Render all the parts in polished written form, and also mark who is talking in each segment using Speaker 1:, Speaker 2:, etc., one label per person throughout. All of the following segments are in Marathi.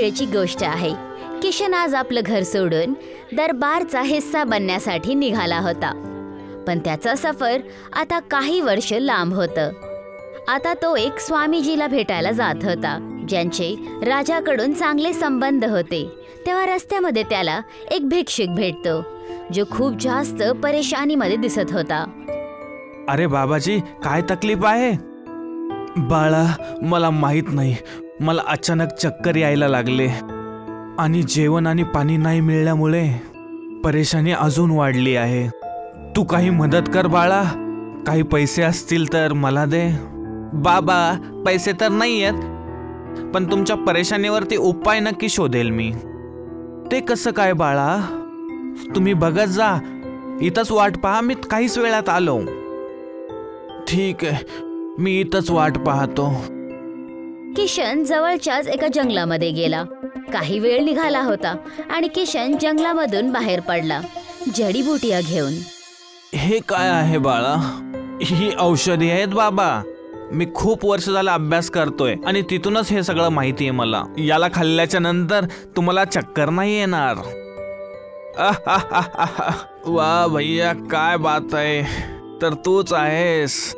Speaker 1: वेळची गोष्ट आहे. किशन आज आपलं घर सोडून दरबारचा हिस्सा बनण्यासाठी निघाला होता. पण त्याचा सफर आता काही वर्ष लांब होतं. आता तो एक स्वामीजीला भेटायला जात होता, ज्यांचे राजाकडून चांगले संबंध होते. तेव्हा रस्त्यामध्ये त्याला एक भिक्षुक भेटतो, जो खूप जास्त परेशानीमध्ये दिसत होता.
Speaker 2: अरे बाबाजी, काय तकलीफ आहे? बाळा, मला माहित नाही. मला अचानक चक्कर यायला लागले आणि जेवण आणि पाणी नाही मिळाल्यामुळे परेशानी अजून वाढली आहे. तू काही मदत कर बाळा. काही पैसे असतील तर मला दे. बाबा, पैसे तर नाही आहेत, पण तुमच्या परेशानीवरती उपाय नक्की शोधेल मी. ते कसं काय बाळा? तुम्ही बघत जा, इथंच वाट पहा, मी काहीच वेळात आलो. ठीक आहे, मी इथंच वाट पाहतो.
Speaker 1: किशन जवळच्याच एका जंगलामध्ये गेला. काही वेळ निघाला होता आणि किशन जंगलामधून बाहेर पडला, जडीबुटिया घेऊन.
Speaker 2: हे काय आहे बाळा? ही औषधी आहेत बाबा. मी खूप वर्ष झाला अभ्यास करतोय आणि तिथूनच हे सगळं माहिती आहे मला. याला खाल्ल्याच्या नंतर तुम्हाला चक्कर नाही येणार. वा भैया, काय बात आहे. तर तूच आहेस.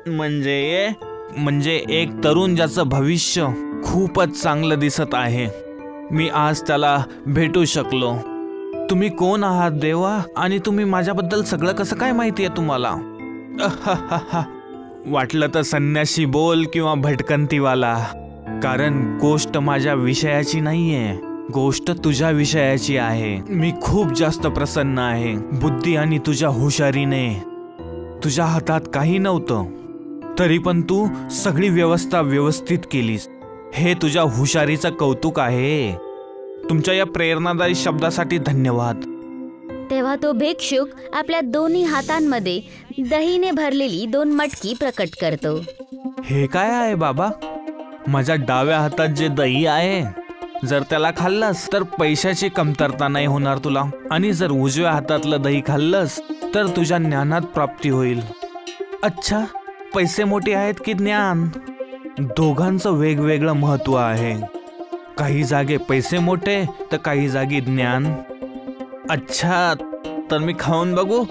Speaker 2: म्हणजे एक तरुण ज्याचं भविष्य खूपच चांगलं दिसत आहे. मी आज त्याला भेटू शकलो. तुम्ही कोण आहात देवा? आणि तुम्ही माझ्याबद्दल सगळं कसं काय माहिती आहे तुम्हाला? वाटलं तर संन्यासी बोल किंवा भटकंतीवाला, कारण गोष्ट माझ्या विषयाची नाहीये, गोष्ट तुझ्या विषयाची आहे. मी खूप जास्त प्रसन्न आहे. बुद्धी आणि तुझ्या हुशारीने. तुझ्या हातात काही नव्हतं, तरी पण तू सगळी व्यवस्था व्यवस्थित केलीस. हे तुझ्या हुशारीचं कौतुक आहे. तुमच्या या प्रेरणादायी शब्दासाठी धन्यवाद.
Speaker 1: तेव्हा तो भिक्षुक आपल्या दोन्ही हातांमध्ये दहीने भरलेली 2 मटकी प्रकट करतो.
Speaker 2: हे काय आहे बाबा? माझ्या डाव्या हातात जे दही आहे, जर त्याला खाल्लंस तर पैशाची कमतरता नाही होणार तुला, आणि जर उजव्या हातातलं दही खाल्लंस तर तुझ्या ज्ञानात प्राप्ती होईल. अच्छा, पैसे मोठे आहेत की ज्ञान? दोघांचं वेगवेगळं महत्व आहे. काही जागे पैसे मोठे तर काही जागी ज्ञान. अच्छा, तर मी खाऊन बघू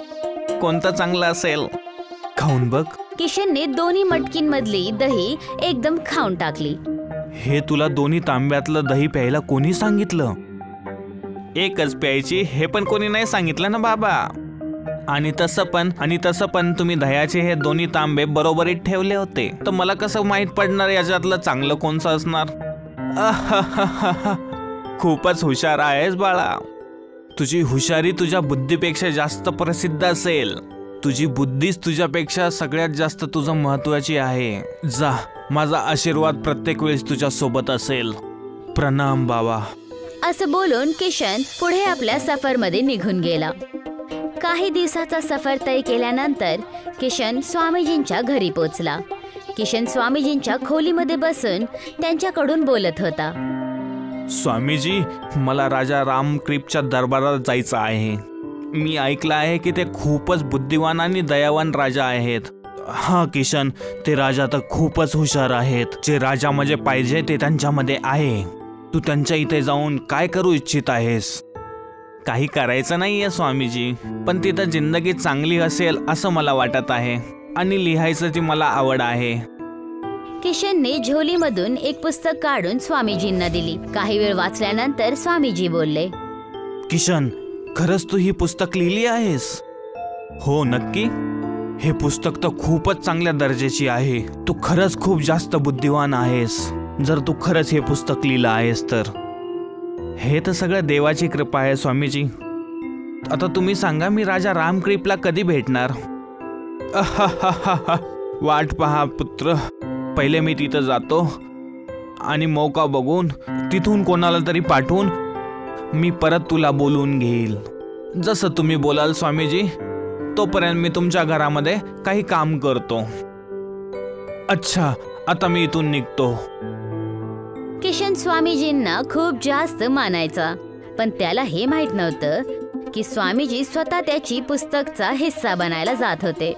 Speaker 2: कोणता चांगला असेल? खाऊन बघ.
Speaker 1: किशनने दोन्ही मटकींमधली दही एकदम खाऊन टाकली.
Speaker 2: हे तुला दोन्ही तांब्यातलं दही प्यायला कोणी सांगितलं? एकच प्यायची हे पण कोणी नाही सांगितलं ना बाबा. आणि तसं पण तुम्ही दह्याचे हे दोन्ही तांबे बरोबरीत ठेवले होते, तर मला कसं माहित पडणार याच्यातलं चांगलं कोणचं असणार? खूपच हुशार आहेस बाळा. तुझी हुशारी तुझ्या बुद्धीपेक्षा जास्त प्रसिद्ध असेल. तुझी बुद्धीच तुझ्यापेक्षा सगळ्यात जास्त तुझं महत्वाची आहे. जा, माझा आशीर्वाद प्रत्येक वेळेस तुझ्या सोबत असेल. प्रणाम बाबा.
Speaker 1: असं बोलून किशन पुढे आपल्या सफरमध्ये निघून गेला. काही दिवसाचा सफर तय केल्यानंतर किशन स्वामीजींच्या घरी पोचला. किशन स्वामीजींच्या खोलीमध्ये बसून त्यांच्याकडून बोलत होता.
Speaker 2: स्वामीजी, मला राजा रामक्रीपच्या दरबारात जायचं आहे. मी ऐकलं आहे की ते खूपच बुद्धिवान आणि दयावान राजा आहेत. हा किशन, ते राजा तर खूपच हुशार आहेत. जे राजा म्हणजे पाहिजे ते त्यांच्यामध्ये आहे. तू त्यांच्या इथे जाऊन काय करू इच्छित आहेस? काही करायचं नाहीये स्वामीजी, पण तिथं जिंदगी चांगली असेल असं मला वाटत आहे, आणि लिहायचं मला आवड आहे.
Speaker 1: किशनने झोलीमधून एक पुस्तक काढून स्वामीजींना दिली. काही वेळ वाचल्यानंतर स्वामीजी बोलले.
Speaker 2: किशन, खरंच तू ही पुस्तक लिहिली आहेस? हो, नक्की. हे पुस्तक तर खूपच चांगल्या दर्जाची आहे. तू खरंच खूप जास्त बुद्धिवान आहेस, जर तू खरंच हे पुस्तक लिहिलं आहेस तर. हे तर सगळं देवाची कृपा आहे स्वामीजी. आता तुम्ही सांगा, मी राजा रामक्रीपला कधी भेटणार? वाट पहा पुत्र. पहिले मी तिथं जातो आणि मौका बघून तिथून कोणाला तरी पाठवून मी परत तुला बोलून घेईल. जसं तुम्ही बोलाल स्वामीजी, तोपर्यंत मी तुमच्या घरामध्ये काही काम करतो. अच्छा, आता मी इथून निघतो.
Speaker 1: किशन स्वामीजींना खूप जास्त मानायचा, पण त्याला हे माहित नव्हतं की स्वामीजी स्वतः त्याची पुस्तकचा हिस्सा बनायला जात होते.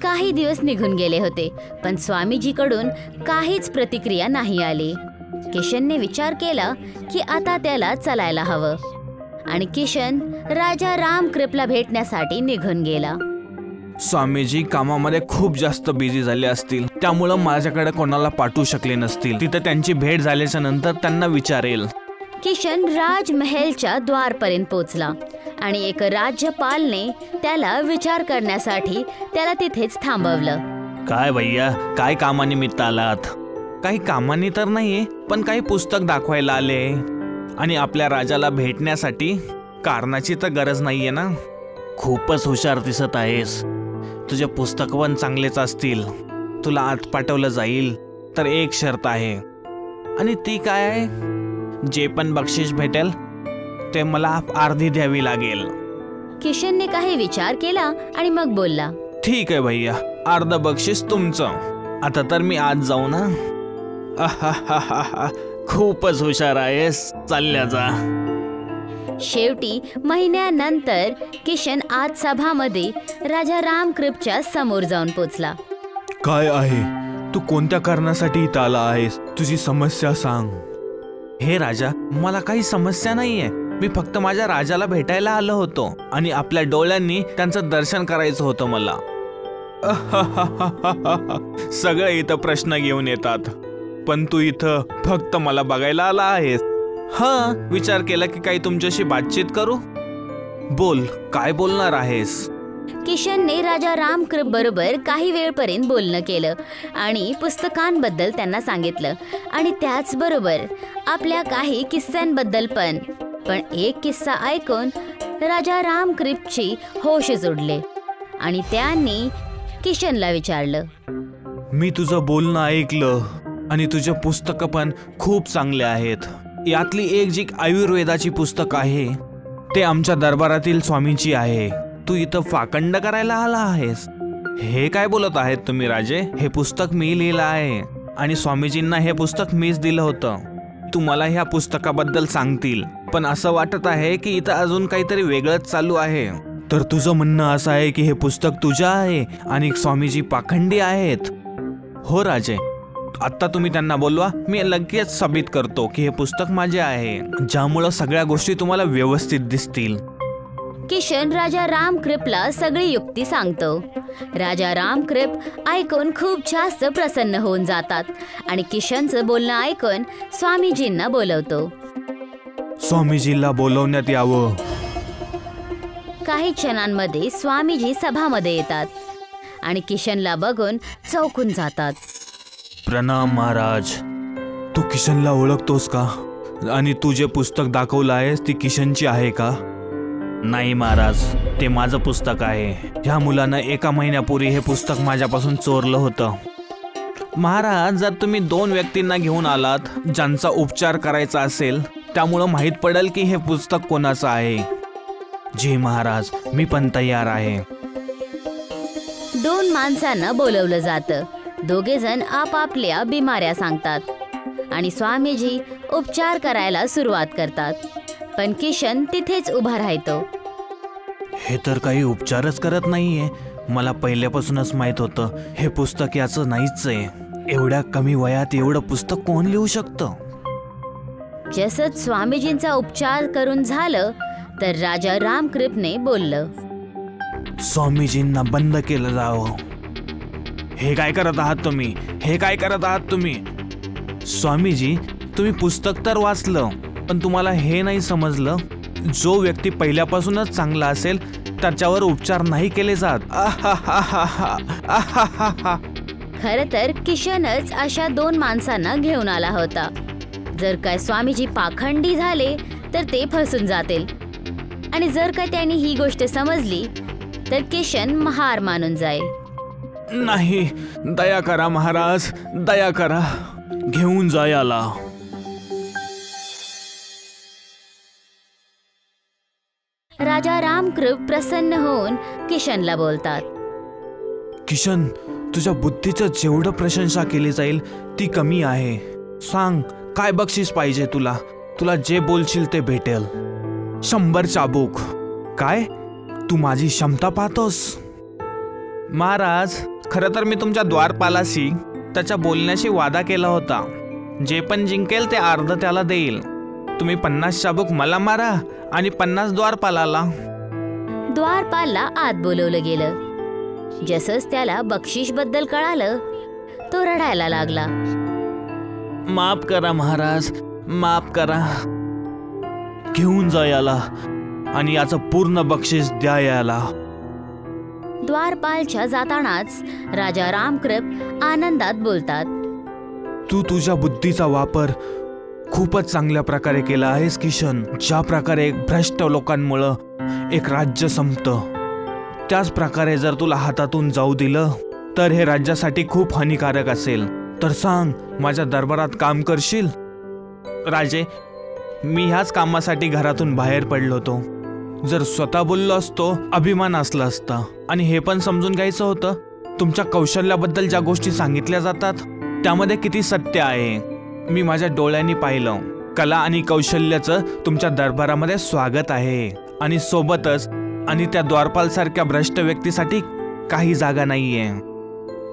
Speaker 1: काही दिवस निघून गेले होते, पण स्वामीजीकडून काहीच प्रतिक्रिया नाही आली. किशनने विचार केला की आता त्याला चालायला हवं आणि किशन राजा रामकृपला भेटण्यासाठी निघून गेला.
Speaker 2: स्वामीजी कामामध्ये खूप जास्त बिझी झाले असतील, त्यामुळं माझ्याकडे कोणाला पाठवू शकले नसतील. तिथं त्यांची भेट झाल्याच्या नंतर त्यांना विचारेल.
Speaker 1: किशन राजमहलच्या द्वारपर्यंत पोहोचला आणि एक राज्यपालने त्याला विचार करण्यासाठी त्याला तिथेच थांबवलं.
Speaker 2: काय भैया, काय कामानिमित्त आलात? काही कामानी तर नाहीये, पण काही पुस्तक दाखवायला आले आणि आपल्या राजाला भेटण्यासाठी कारणाची तर गरज नाहीये ना. खूपच हुशार दिसत आहेस. तुझे पुस्तक पण चांगलेच असतील. तुला आत पाठवलं जाईल, तर एक शर्त आहे. आणि ती काय आहे? जे पण बक्षीस भेटेल ते मला अर्धी द्यावी लागेल.
Speaker 1: किशनने काही विचार केला आणि मग बोलला,
Speaker 2: ठीक आहे भैया, अर्ध बक्षीस तुमचं. आता तर मी आज जाऊ ना? खूपच हुशार आहेस, चालल्या जा.
Speaker 1: शेवटी महिन्यानंतर किशन आज सभामध्ये राजा रामकृपच्या समोर जाऊन पोचला.
Speaker 2: काय आहे? तू कोणत्या कारणासाठी इथं आला आहेस? तुझी समस्या सांग. हे राजा, मला काही समस्या नाहीये. मी फक्त माझ्या राजाला भेटायला आलो होतो आणि आपल्या डोळ्यांनी त्यांचं दर्शन करायचं होतं मला. सगळे इथं प्रश्न घेऊन येतात, पण तू इथं फक्त मला बघायला आला आहेस. विचार केला की काही तुमच्याशी बातचीत करू. बोल, काय बोलणार आहेस?
Speaker 1: किशनने राजा रामकृप बरोबर काही वेळपर्यंत बोलणं केलं आणि पुस्तकांबद्दल त्यांना सांगितलं आणि त्याचबरोबर आपल्या काही किस्स्यांबद्दल पण एक किस्सा ऐकून राजा रामकृपची होश उडले आणि त्यांनी किशनला विचारलं,
Speaker 2: मी तुझं बोलणं ऐकलं आणि तुझे पुस्तक पण खूप चांगले आहेत. यातली एक जी आयुर्वेदाची पुस्तक आहे ते आमच्या दरबारातील स्वामींची आहे. तू इथं फाकंड करायला आला आहेस? हे काय बोलत आहेत तुम्ही राजे? हे पुस्तक मी लिहिलं आहे आणि स्वामीजींना हे पुस्तक मीच दिलं होतं. तुम्हाला ह्या पुस्तकाबद्दल सांगतील, पण असं वाटत आहे की इथं अजून काहीतरी वेगळंच चालू आहे. तर तुझं म्हणणं असं आहे की हे पुस्तक तुझं आहे आणि स्वामीजी पाखंडी आहेत? हो राजे, आता तुम्ही त्यांना बोलवा, मी लगेच साबित करतो की हे पुस्तक माझे आहे, ज्यामुळं सगळ्या गोष्टी तुम्हाला व्यवस्थित दिसतील.
Speaker 1: किशन राजा रामकृपला सगळी युक्ती सांगतो. राजा रामकृप ऐकून खूप जास्त प्रसन्न होऊन जातात आणि किशनचं बोलणं ऐकून स्वामीजींना बोलवतो.
Speaker 2: स्वामीजीला बोलवण्यात यावं.
Speaker 1: काही क्षणांमध्ये स्वामीजी सभामध्ये येतात आणि किशनला बघून चौकून जातात.
Speaker 2: प्रणाम महाराज. तू किशनला ओळखतोस का? आणि तू जे पुस्तक दाखवलं आहेस ती किशनची आहे का? नाही महाराज, ते माझं पुस्तक आहे. ह्या मुलानं एका महिन्यापूर्वी हे पुस्तक माझ्यापासून चोरलं होतं. महाराज, जर तुम्ही 2 व्यक्तींना घेऊन आलात ज्यांचा उपचार करायचा असेल, त्यामुळं माहीत पडेल की हे पुस्तक कोणाचं आहे. जी महाराज, मी पण तयार आहे.
Speaker 1: 2 माणसांना बोलवलं जातं. दोघे जण आपापल्या बिमाऱ्या सांगतात आणि स्वामीजी उपचार करायला सुरुवात करतात, पण किशन तिथेच उभा राहतो.
Speaker 2: हे तर काही उपचारच करत नाहीये. मला पहिल्यापासूनच माहित होतं हे पुस्तक याचं नाहीच आहे. एवढ्या कमी वयात एवढं पुस्तक कोण लिहू शकतं?
Speaker 1: जसंच स्वामीजींचा उपचार करून झालं तर राजा रामकृपने बोललं,
Speaker 2: स्वामीजींना बंद केलं जावं. हे काय करत आहात तुम्ही? हे काय करत आहात तुम्ही? स्वामीजी, तुम्ही पुस्तक तर वाचलं, पण तुम्हाला हे नाही समजलं, जो व्यक्ती पहिल्यापासूनच चांगला असेल त्याच्यावर उपचार नाही केले जात.
Speaker 1: खरं तर किशनच अशा 2 माणसांना घेऊन आला होता. जर काय स्वामीजी पाखंडी झाले तर ते फसून जातील आणि जर का त्यांनी ही गोष्ट समजली तर किशन हार मानून जाईल.
Speaker 2: नाही, दया करा महाराज, दया करा. घेऊन जा याला.
Speaker 1: राजा रामकृप प्रसन्न होऊन किशनला बोलतात,
Speaker 2: किशन, तुझ्या बुद्धीचं जेवढं प्रशंसा केली जाईल ती कमी आहे. सांग, काय बक्षीस पाहिजे तुला? तुला जे बोलशील ते भेटेल. 100 चाबूक. काय? तू माझी क्षमता पाहतोस? महाराज, खरं तर मी तुमच्या द्वारपालाशी त्याच्या बोलण्याशी वादा केला होता. जे पण जिंकेल ते अर्ध त्याला देईल. तुम्ही 50 चाबूक मला मारा आणि 50 द्वारपालाला.
Speaker 1: द्वारपालला आत बोलवलं गेलं. जसंच त्याला बक्षीस बद्दल कळालं, तो रडायला लागला.
Speaker 2: माफ करा महाराज, माफ करा. घेऊन जा याला आणि याचं पूर्ण बक्षीस द्या याला.
Speaker 1: द्वारपालच्या जातानाच राजा रामकृप आनंदात बोलतात.
Speaker 2: तू तुझ्या बुद्धीचा वापर खूपच चांगल्या प्रकारे केला आहेस किशन. ज्या प्रकारे एक भ्रष्ट लोकांमुळं एक राज्य संपतं, त्याच प्रकारे जर तुला हातातून जाऊ दिलं तर हे राज्यासाठी खूप हानिकारक असेल. तर सांग, माझ्या दरबारात काम करशील? राजे, मी ह्याच कामासाठी घरातून बाहेर पडलो होतो. जर स्वतः बोललो असतो अभिमान असला असता. आणि हे पण समजून घ्यायचं होतं, तुमच्या कौशल्याबद्दल ज्या गोष्टी सांगितल्या जातात त्यामध्ये किती सत्य आहे. मी माझ्या डोळ्यांनी पाहिलं. कला आणि कौशल्याचं तुमच्या दरबारामध्ये स्वागत आहे. आणि सोबतच आणि त्या द्वारपाल सारख्या भ्रष्ट व्यक्तीसाठी काही जागा नाहीये.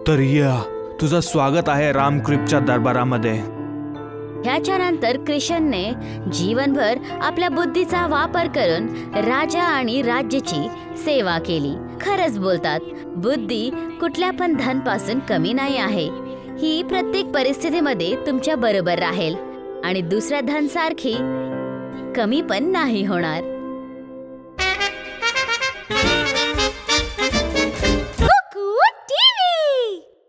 Speaker 2: तर या, तुझं स्वागत आहे रामकृपच्या दरबारामध्ये.
Speaker 1: ह्याच्यानंतर कृष्णने जीवनभर आपल्या बुद्धीचा वापर करून राजा आणि राज्याची सेवा केली. खरंच बोलतात, बुद्धी कुठल्या पण धनपासून कमी नाही आहे. ही प्रत्येक परिस्थितीमध्ये तुमच्या बरोबर राहील आणि दुसऱ्या धनसारखी कमी पण नाही होणार.